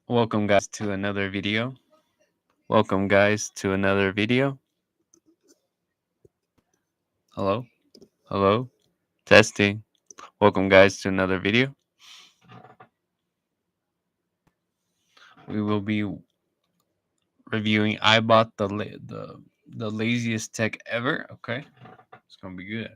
Welcome guys to another video. Welcome guys to another video. Hello? Hello? Testing. Welcome guys to another video. We will be reviewing I bought the laziest tech ever. Okay. It's going to be good.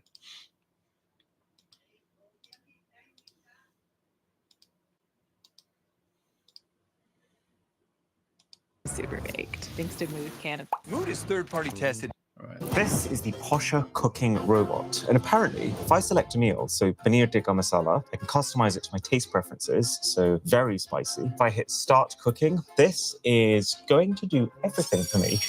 Super baked. Thanks to Mood Can. Mood is third-party tested. All right. This is the Posher cooking robot. And apparently, if I select a meal, so paneer tikka masala, I can customize it to my taste preferences, so very spicy. If I hit start cooking, this is going to do everything for me.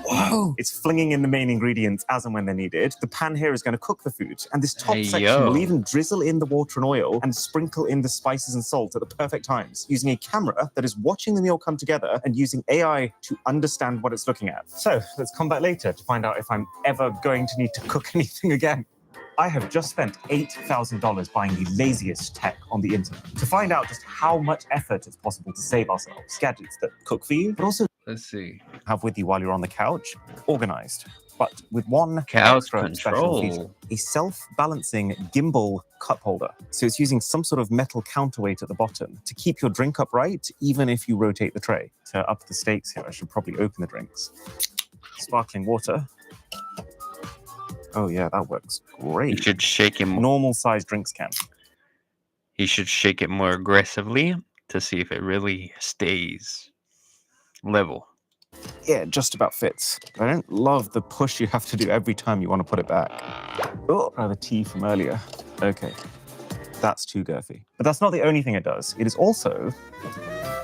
Whoa! It's flinging in the main ingredients as and when they're needed. The pan here is going to cook the food, and this top section will even drizzle in the water and oil and sprinkle in the spices and salt at the perfect times, using a camera that is watching the meal come together and using AI to understand what it's looking at. So let's come back later to find out if I'm ever going to need to cook anything again. I have just spent $8,000 buying the laziest tech on the internet to find out just how much effort it's possible to save ourselves. Gadgets that cook for you, but also Let's see. have with you while you're on the couch, organized, but with one Couch extra special feature, control. a self-balancing gimbal cup holder. So it's using some sort of metal counterweight at the bottom to keep your drink upright, even if you rotate the tray. To up the stakes here, I should probably open the drinks. Sparkling water. Oh yeah, that works He great. should shake it. Normal size drinks can. He should shake it more aggressively to see if it really stays level. Yeah, it just about fits. I don't love the push you have to do every time you want to put it back. Oh, the tea from earlier. Okay, that's too girthy. But that's not the only thing it does. It is also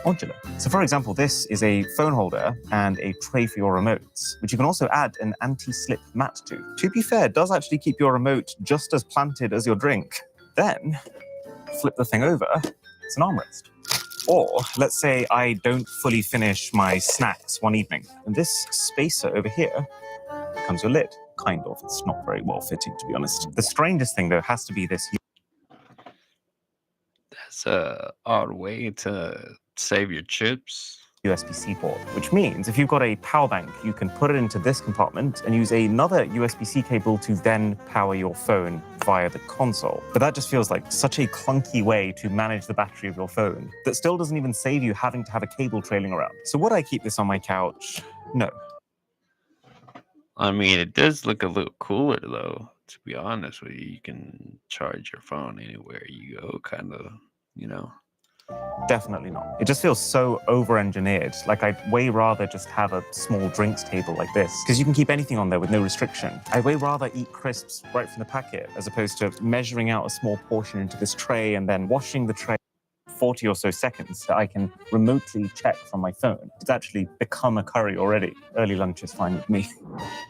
modular. So for example, this is a phone holder and a tray for your remotes, which you can also add an anti-slip mat to. To be fair, it does actually keep your remote just as planted as your drink. Then, flip the thing over, it's an armrest. Or let's say I don't fully finish my snacks one evening, and this spacer over here becomes your lid. Kind of. It's not very well fitting, to be honest. The strangest thing, though, has to be this That's a odd way to save your chips. USB-C port, which means if you've got a power bank, you can put it into this compartment and use another USB-C cable to then power your phone via the console. But that just feels like such a clunky way to manage the battery of your phone that still doesn't even save you having to have a cable trailing around. So would I keep this on my couch? No. I mean, it does look a little cooler though, to be honest with you. You can charge your phone anywhere you go, kind of, you know. Definitely not. It just feels so over-engineered. Like I'd way rather just have a small drinks table like this, because you can keep anything on there with no restriction. I'd way rather eat crisps right from the packet, as opposed to measuring out a small portion into this tray and then washing the tray 40 or so seconds that I can remotely check from my phone. It's actually become a curry already. Early lunch is fine with me.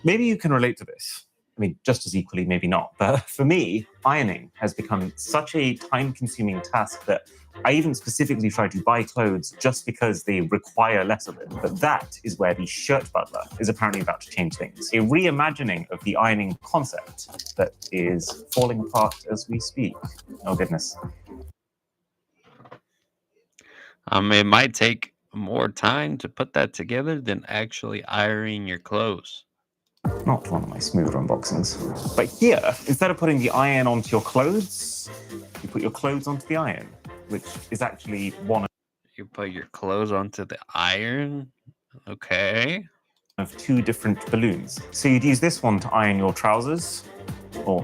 Maybe you can relate to this. I mean, just as equally, maybe not. But for me, ironing has become such a time-consuming task that I even specifically try to buy clothes just because they require less of it. But that is where the shirt butler is apparently about to change things. A reimagining of the ironing concept that is falling apart as we speak. Oh, goodness. It might take more time to put that together than actually ironing your clothes. Not one of my smoother unboxings. But here, instead of putting the iron onto your clothes, you put your clothes onto the iron, which is actually one You put your clothes onto the iron. Okay. of two different balloons. So you'd use this one to iron your trousers or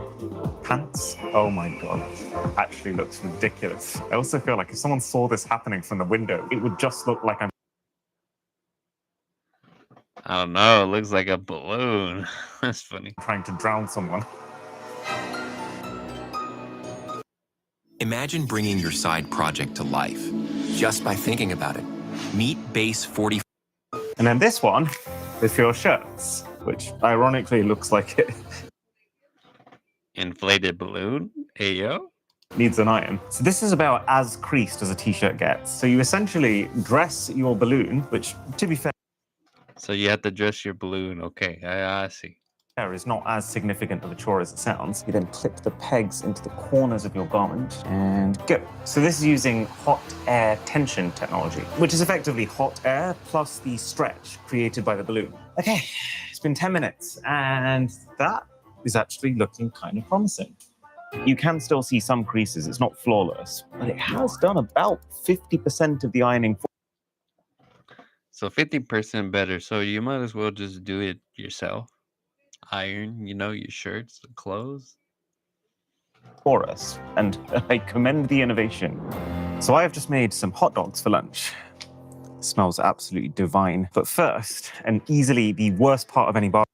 pants. Oh my God, actually looks ridiculous. I also feel like if someone saw this happening from the window, it would just look like I'm I don't know. It looks like a balloon. That's funny. trying to drown someone. Imagine bringing your side project to life just by thinking about it. Meet Base 40. And then this one is for your shirts, which ironically looks like it Inflated balloon. Ayo. needs an iron. So this is about as creased as a t-shirt gets. So you essentially dress your balloon, which, to be fair, So you have to dress your balloon. Okay, I see. is not as significant of a chore as it sounds. You then clip the pegs into the corners of your garment and go. So this is using hot air tension technology, which is effectively hot air plus the stretch created by the balloon. Okay, it's been 10 minutes and that is actually looking kind of promising. You can still see some creases, it's not flawless, but it has done about 50% of the ironing. So 50% better. So you might as well just do it yourself. Iron, your shirts, the clothes. For us, and I commend the innovation. So I have just made some hot dogs for lunch. It smells absolutely divine. But first, and easily the worst part of any barbecue,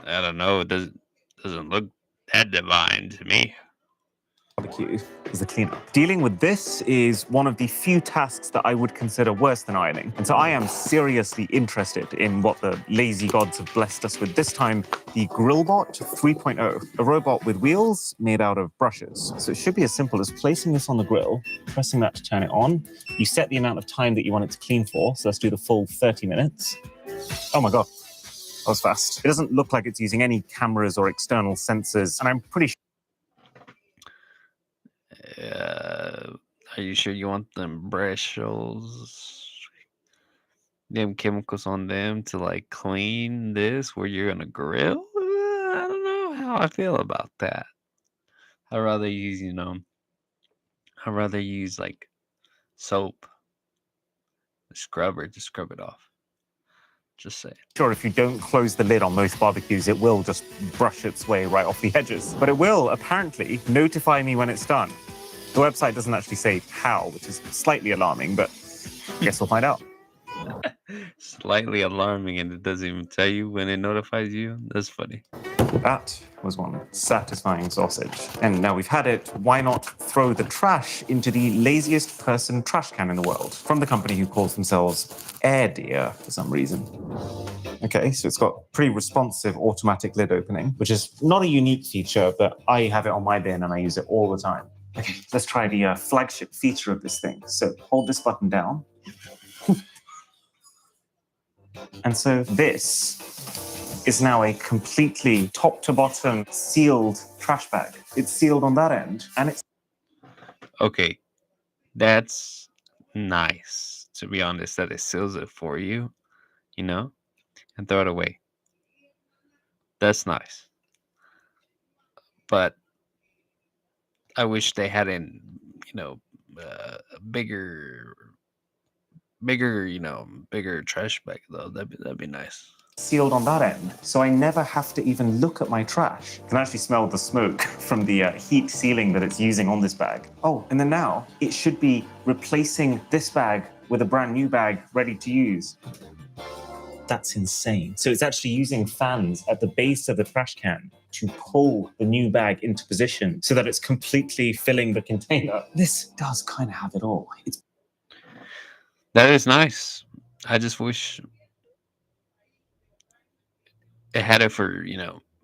I don't know. It doesn't look that divine to me. is the cleanup. Dealing with this is one of the few tasks that I would consider worse than ironing. And so I am seriously interested in what the lazy gods have blessed us with this time, the Grillbot 3.0, a robot with wheels made out of brushes. So it should be as simple as placing this on the grill, pressing that to turn it on. You set the amount of time that you want it to clean for. So let's do the full 30 minutes. Oh my God, that was fast. It doesn't look like it's using any cameras or external sensors. And I'm pretty sure Are you sure you want them bristles, them chemicals on them to like clean this where you're gonna grill? I don't know how I feel about that. I'd rather use, like soap, a scrubber to scrub it off. Just say. sure if you don't close the lid on most barbecues, it will just brush its way right off the edges. But it will apparently notify me when it's done. The website doesn't actually say how, which is slightly alarming, but I guess we'll find out. Slightly alarming, and it doesn't even tell you when it notifies you. That's funny. That was one satisfying sausage. And now we've had it, why not throw the trash into the laziest person trash can in the world? From the company who calls themselves Air Deer for some reason. Okay, so it's got pretty responsive automatic lid opening, which is not a unique feature, but I have it on my bin and I use it all the time. Okay, let's try the flagship feature of this thing. So hold this button down. And so this is now a completely top to bottom sealed trash bag. It's sealed on that end and it's Okay, that's nice, to be honest, that it seals it for you, and throw it away. That's nice. But I wish they had a bigger, bigger trash bag though. That'd be nice. sealed on that end, so I never have to even look at my trash. I can actually smell the smoke from the heat sealing that it's using on this bag. Oh, and then now it should be replacing this bag with a brand new bag ready to use. That's insane. So it's actually using fans at the base of the trash can to pull the new bag into position so that it's completely filling the container. This does kind of have it all. That is nice. I just wish it had it for,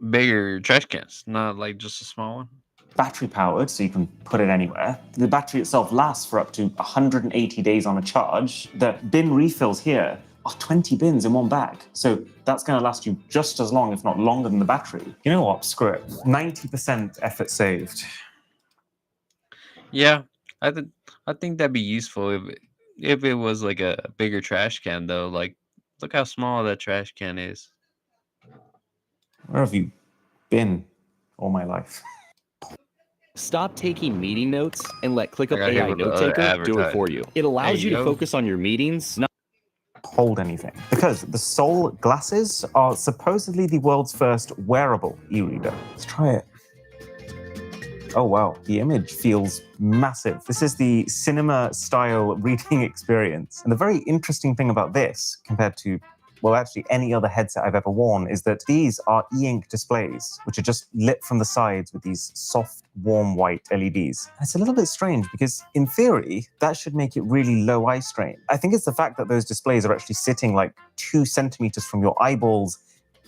bigger trash cans, not like just a small one. Battery powered, so you can put it anywhere. The battery itself lasts for up to 180 days on a charge. The bin refills here are 20 bins in one bag. So that's going to last you just as long, if not longer than the battery. You know what? Screw it. 90% effort saved. Yeah, I think that'd be useful if it was like a bigger trash can though. Like, look how small that trash can is. Where have you been all my life? Stop taking meeting notes and let ClickUp I got hit AI with the Note other Taker do it advertisement. for you. It allows you to yo. focus on your meetings, not Hold anything. Because the Sol glasses are supposedly the world's first wearable e-reader. Let's try it. Oh wow, the image feels massive. This is the cinema-style reading experience. And the very interesting thing about this, compared to, well, actually any other headset I've ever worn, is that these are e-ink displays, which are just lit from the sides with these soft, warm white LEDs. And it's a little bit strange because, in theory, that should make it really low eye strain. I think it's the fact that those displays are actually sitting like 2 centimeters from your eyeballs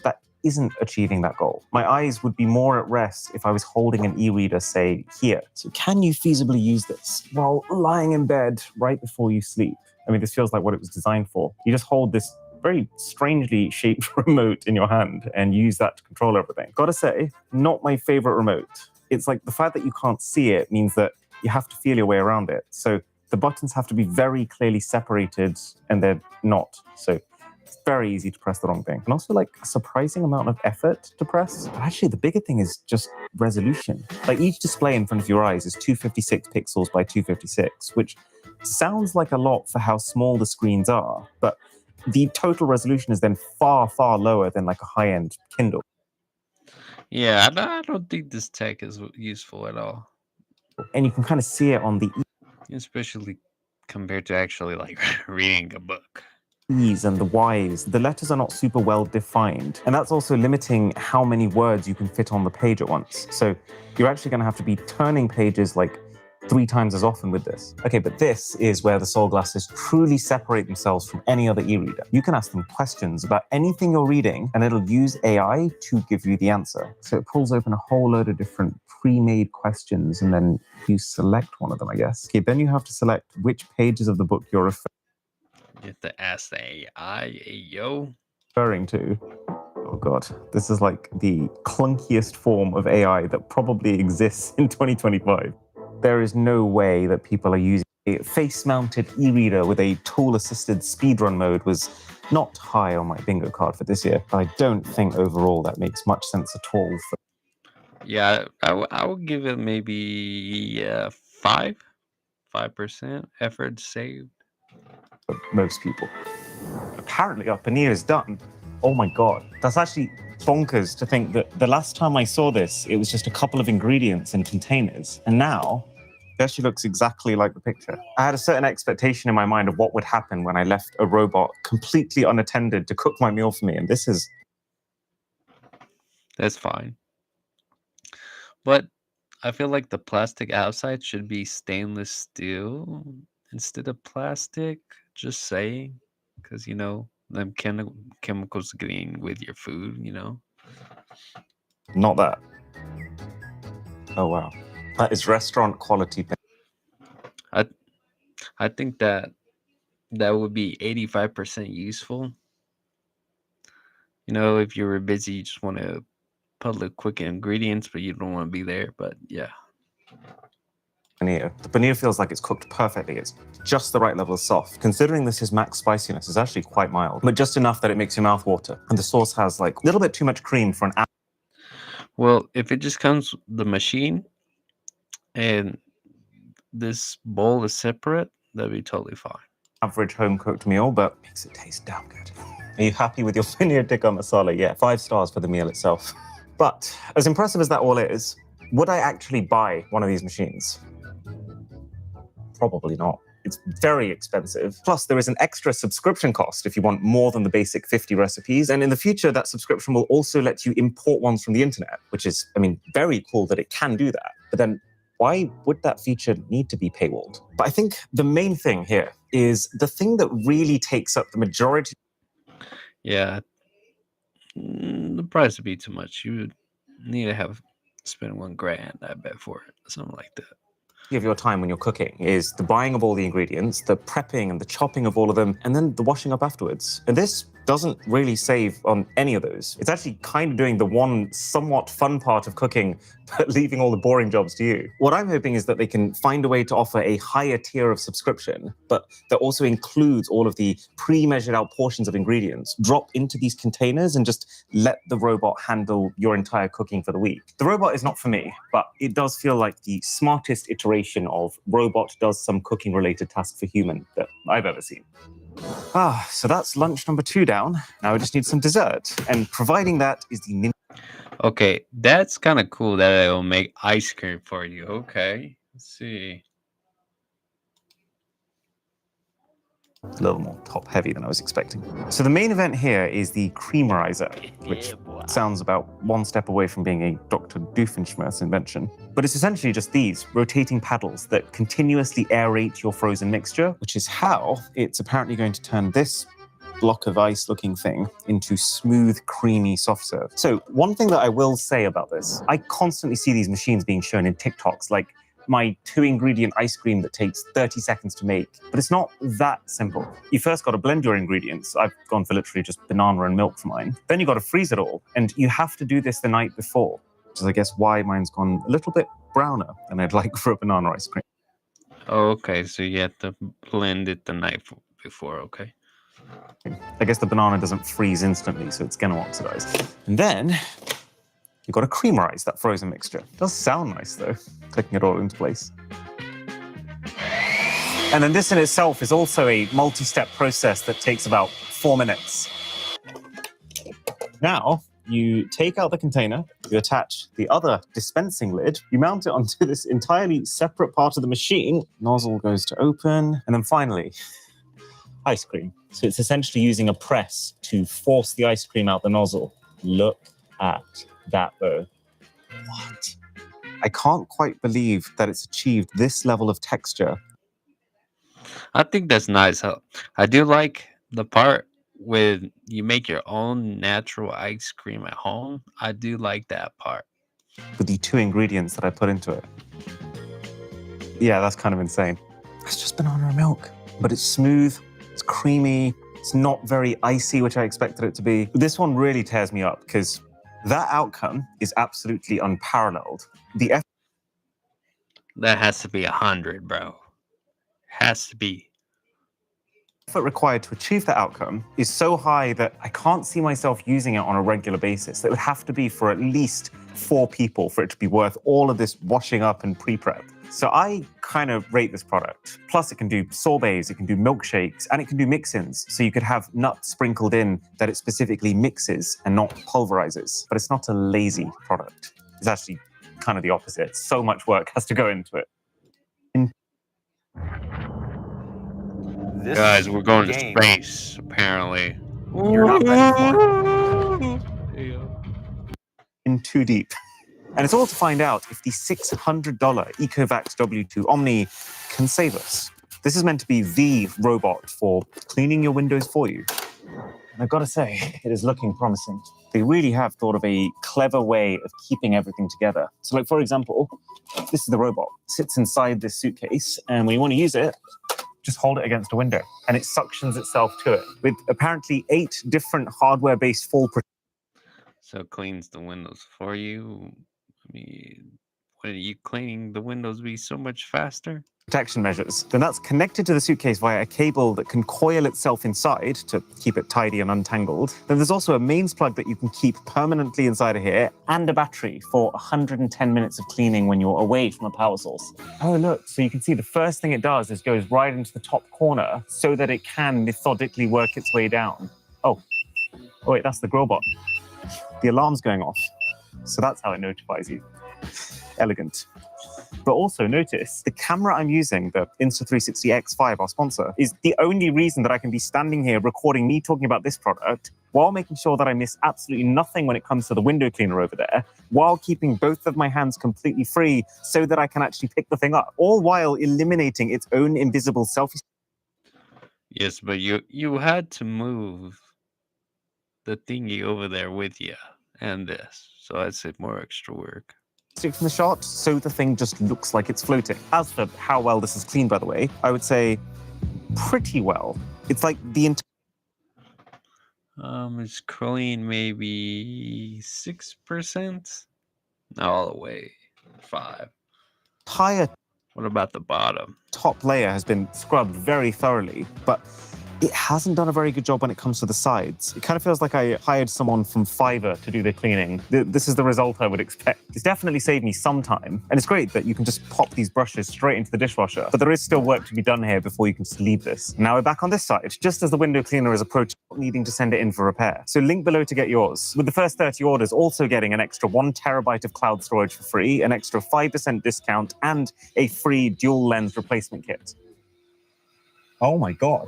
that isn't achieving that goal. My eyes would be more at rest if I was holding an e-reader, say, here. So can you feasibly use this while lying in bed right before you sleep? I mean, this feels like what it was designed for. You just hold this very strangely shaped remote in your hand and use that to control everything. Gotta say, not my favorite remote. It's like the fact that you can't see it means that you have to feel your way around it. So the buttons have to be very clearly separated, and they're not. So it's very easy to press the wrong thing. And also like a surprising amount of effort to press. But actually, the bigger thing is just resolution. Like each display in front of your eyes is 256 pixels by 256, which sounds like a lot for how small the screens are, but the total resolution is then far, far lower than like a high-end Kindle. Yeah, I don't think this tech is useful at all, And you can kind of see it on the especially compared to actually like reading a book. E's and the Y's. The letters are not super well defined. And that's also limiting how many words you can fit on the page at once. So you're actually going to have to be turning pages like 3 times as often with this. Okay, but this is where the Sol glasses truly separate themselves from any other e-reader. You can ask them questions about anything you're reading, and it'll use AI to give you the answer. So it pulls open a whole load of different pre-made questions, and then you select one of them, I guess. Okay, then you have to select which pages of the book you're You have to ask the AI, hey, yo. referring to. Oh god, this is like the clunkiest form of AI that probably exists in 2025. There is no way that people are using a face-mounted e-reader with a tool-assisted speedrun mode was not high on my bingo card for this year. I don't think overall that makes much sense at all for Yeah, I would give it maybe 5% effort saved. most people. Apparently our paneer is done. Oh my god, that's actually bonkers to think that the last time I saw this, it was just a couple of ingredients in containers. And now, it actually looks exactly like the picture. I had a certain expectation in my mind of what would happen when I left a robot completely unattended to cook my meal for me. And this is... That's fine. But I feel like the plastic outside should be stainless steel instead of plastic. Just saying. Because, you know, them chemicals getting with your food, you know? not that. Oh wow. That is restaurant quality. I think that would be 85% useful. You know, if you were busy, you just want to put the quick ingredients, but you don't want to be there. But yeah. Paneer. The paneer feels like it's cooked perfectly. It's just the right level of soft. Considering this is max spiciness, it's actually quite mild, but just enough that it makes your mouth water. And the sauce has like a little bit too much cream for an Well, if it just comes with the machine and this bowl is separate, that'd be totally fine. average home-cooked meal, but makes it taste damn good. Are you happy with your paneer tikka masala? Yeah, 5 stars for the meal itself. But as impressive as that all is, would I actually buy one of these machines? Probably not. It's very expensive. Plus, there is an extra subscription cost if you want more than the basic 50 recipes. And in the future, that subscription will also let you import ones from the internet, which is, I mean, very cool that it can do that. But then why would that feature need to be paywalled? But I think the main thing here is the thing that really takes up the majority. Yeah. The price would be too much. You would need to have spend $1,000, I bet, for it. Something like that. Of your time when you're cooking is the buying of all the ingredients, the prepping and the chopping of all of them, and then the washing up afterwards. And this doesn't really save on any of those. It's actually kind of doing the one somewhat fun part of cooking, but leaving all the boring jobs to you. What I'm hoping is that they can find a way to offer a higher tier of subscription, but that also includes all of the pre-measured out portions of ingredients, drop into these containers and just let the robot handle your entire cooking for the week. The robot is not for me, but it does feel like the smartest iteration of robot does some cooking related task for human that I've ever seen. So that's lunch number 2 down. Now we just need some dessert. And providing that is the Okay, that's kind of cool that it'll make ice cream for you. Okay, let's see. a little more top heavy than I was expecting. So the main event here is the creamerizer, which sounds about one step away from being a Dr. Doofenshmirtz invention. But it's essentially just these rotating paddles that continuously aerate your frozen mixture, which is how it's apparently going to turn this block of ice looking thing into smooth, creamy soft serve. So one thing that I will say about this, I constantly see these machines being shown in TikToks, like my 2-ingredient ice cream that takes 30 seconds to make. But it's not that simple. You first got to blend your ingredients. I've gone for literally just banana and milk for mine. Then you got to freeze it all. And you have to do this the night before, which is, I guess, why mine's gone a little bit browner than I'd like for a banana ice cream. Oh, okay, so you have to blend it the night before, okay? I guess the banana doesn't freeze instantly, so it's going to oxidize. And then you've got to creamerize that frozen mixture. It does sound nice, though, clicking it all into place. And then this in itself is also a multi-step process that takes about 4 minutes. Now, you take out the container, you attach the other dispensing lid, you mount it onto this entirely separate part of the machine, nozzle goes to open, and then finally, ice cream. So it's essentially using a press to force the ice cream out the nozzle. Look at that, though. What? I can't quite believe that it's achieved this level of texture. I think that's nice. I do like the part with you make your own natural ice cream at home. I do like that part. With the 2 ingredients that I put into it. Yeah, that's kind of insane. It's just banana and milk, but it's smooth, it's creamy, it's not very icy, which I expected it to be. This one really tears me up because that outcome is absolutely unparalleled. That has to be 100, bro. Has to be. Effort required to achieve that outcome is so high that I can't see myself using it on a regular basis. It would have to be for at least 4 people for it to be worth all of this washing up and pre-prep. So I kind of rate this product. Plus, it can do sorbets, it can do milkshakes, and it can do mix-ins. So you could have nuts sprinkled in that it specifically mixes and not pulverizes. But it's not a lazy product. It's actually kind of the opposite. So much work has to go into it. Guys, we're going to space, apparently. You're not ready for it. In too deep. And it's all to find out if the $600 Ecovacs W2 Omni can save us. This is meant to be the robot for cleaning your windows for you. And I've got to say, it is looking promising. They really have thought of a clever way of keeping everything together. So like, for example, this is the robot. It sits inside this suitcase, and when you want to use it, just hold it against a window, and it suctions itself to it with apparently 8 different hardware-based fall protections. So it cleans the windows for you. I mean, when are you cleaning the windows be so much faster? Protection measures. Then that's connected to the suitcase via a cable that can coil itself inside to keep it tidy and untangled. Then there's also a mains plug that you can keep permanently inside of here, and a battery for 110 minutes of cleaning when you're away from a power source. Oh, look, so you can see the first thing it does is goes right into the top corner so that it can methodically work its way down. Oh wait, that's the Growbot. The alarm's going off. So that's how it notifies you. Elegant. But also notice, the camera I'm using, the Insta360 X5, our sponsor, is the only reason that I can be standing here recording me talking about this product while making sure that I miss absolutely nothing when it comes to the window cleaner over there, while keeping both of my hands completely free so that I can actually pick the thing up, all while eliminating its own invisible selfie. Yes, but you had to move the thingy over there with you and this. So I'd say more extra work. From the shot, so the thing just looks like it's floating. As for how well this is cleaned, by the way, I would say pretty well. It's like the entire... It's clean maybe 6%? Not all the way 5. What about the bottom? Top layer has been scrubbed very thoroughly, but it hasn't done a very good job when it comes to the sides. It kind of feels like I hired someone from Fiverr to do the cleaning. This is the result I would expect. It's definitely saved me some time, and it's great that you can just pop these brushes straight into the dishwasher, but there is still work to be done here before you can just leave this. Now we're back on this side, just as the window cleaner is approaching, needing to send it in for repair. So link below to get yours, with the first 30 orders also getting an extra 1 terabyte of cloud storage for free, an extra 5% discount, and a free dual lens replacement kit. Oh my God.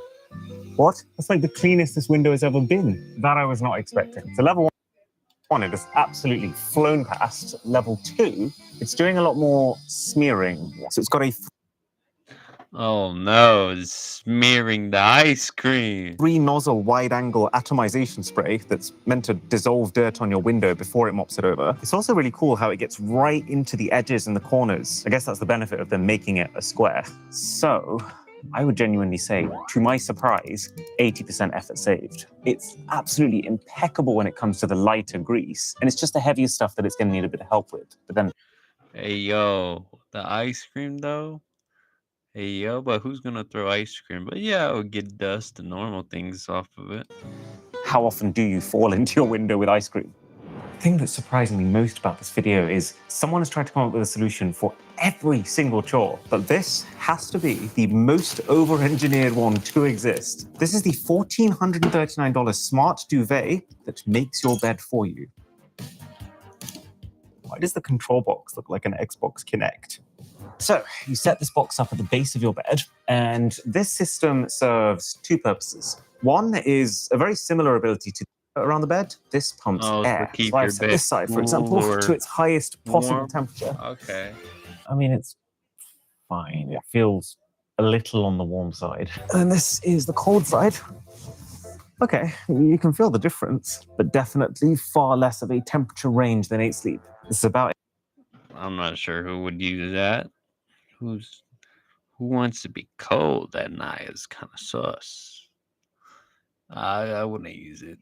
What? That's like the cleanest this window has ever been. That I was not expecting. So level 1, it has absolutely flown past. Level 2, it's doing a lot more smearing. So it's got a... Oh no, it's smearing the ice cream. 3-nozzle wide-angle atomization spray that's meant to dissolve dirt on your window before it mops it over. It's also really cool how it gets right into the edges and the corners. I guess that's the benefit of them making it a square. So I would genuinely say, to my surprise, 80% effort saved. It's absolutely impeccable when it comes to the lighter grease, and it's just the heavier stuff that it's going to need a bit of help with. But then, Hey yo, the ice cream though? Hey yo, but who's gonna throw ice cream? But yeah, it would get dust and normal things off of it. how often do you fall into your window with ice cream? The thing that's surprising me most about this video is someone has tried to come up with a solution for every single chore, but this has to be the most over-engineered one to exist. This is the $1,439 smart duvet that makes your bed for you. Why does the control box look like an Xbox Kinect? So you set this box up at the base of your bed, and this system serves two purposes. One is a very similar ability to around the bed. This pumps Oh, to air. keep So I've your set bed this side, for cool example, or to its highest possible warm? temperature. Okay. I mean, it's fine. It feels a little on the warm side. And this is the cold side. Okay, you can feel the difference, but definitely far less of a temperature range than 8 Sleep. This is about I'm not sure who would use that. Who wants to be cold at night is kind of sus. I wouldn't use it.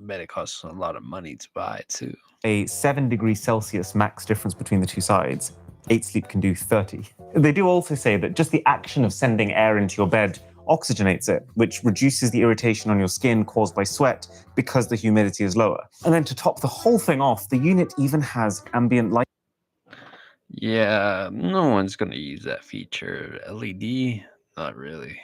Bet it costs a lot of money to buy too. a 7 degrees Celsius max difference between the two sides. 8 Sleep can do 30. They do also say that just the action of sending air into your bed oxygenates it, which reduces the irritation on your skin caused by sweat because the humidity is lower. And then to top the whole thing off, the unit even has ambient light. Yeah, no one's gonna use that feature. LED, not really.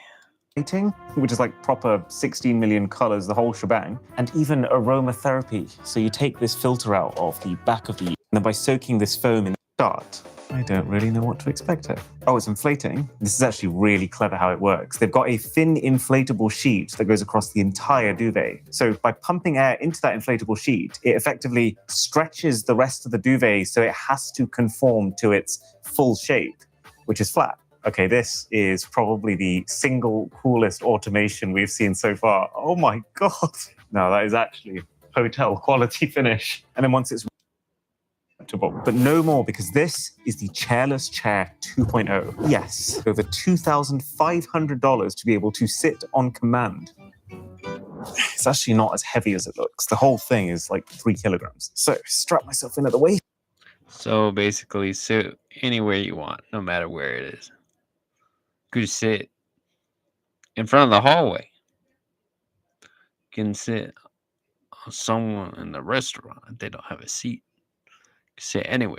Lighting, which is like proper 16 million colors, the whole shebang, and even aromatherapy. So you take this filter out of the back of the unit, and then by soaking this foam in the start, I don't really know what to expect here. Oh, it's inflating. This is actually really clever how it works. They've got a thin inflatable sheet that goes across the entire duvet. So by pumping air into that inflatable sheet, it effectively stretches the rest of the duvet so it has to conform to its full shape, which is flat. Okay, this is probably the single coolest automation we've seen so far. Oh my God. No, that is actually hotel quality finish. And then once it's but no more, because this is the Chairless Chair 2.0. Yes, over $2,500 to be able to sit on command. It's actually not as heavy as it looks. The whole thing is like 3 kilograms. So strap myself in at the waist. So basically, sit anywhere you want, no matter where it is. Could sit in front of the hallway. You can sit on someone in the restaurant if they don't have a seat. You can sit anywhere.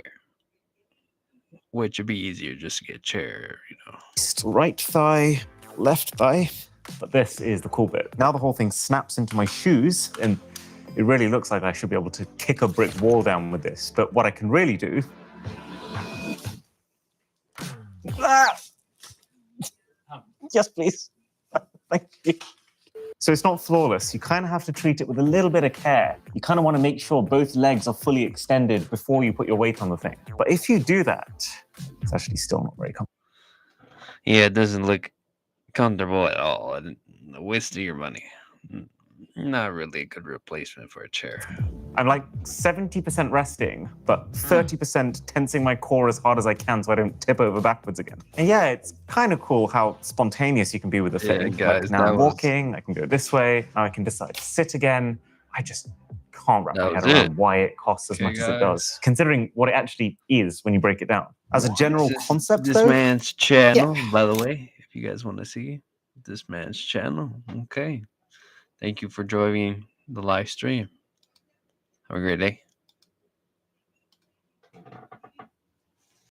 Which would be easier just to get a chair, you know. Right thigh, left thigh. But this is the cool bit. Now the whole thing snaps into my shoes, and it really looks like I should be able to kick a brick wall down with this. But what I can really do... Yes, please. Thank you. So it's not flawless. You kind of have to treat it with a little bit of care. You kind of want to make sure both legs are fully extended before you put your weight on the thing. But if you do that, it's actually still not very comfortable. Yeah, it doesn't look comfortable at all. And a waste of your money. Not really a good replacement for a chair. I'm like 70% resting, but 30% tensing my core as hard as I can so I don't tip over backwards again. And yeah, it's kind of cool how spontaneous you can be with the thing. guys, like now that I'm was- walking, I can go this way, now I can decide to sit again. I just can't wrap That my head was around it. why it costs as Okay, much as it guys. does, considering what it actually is when you break it down. As a general concept, This though, man's channel, by the way, if you guys want to see this man's channel. Okay. Thank you for joining the live stream. Have a great day.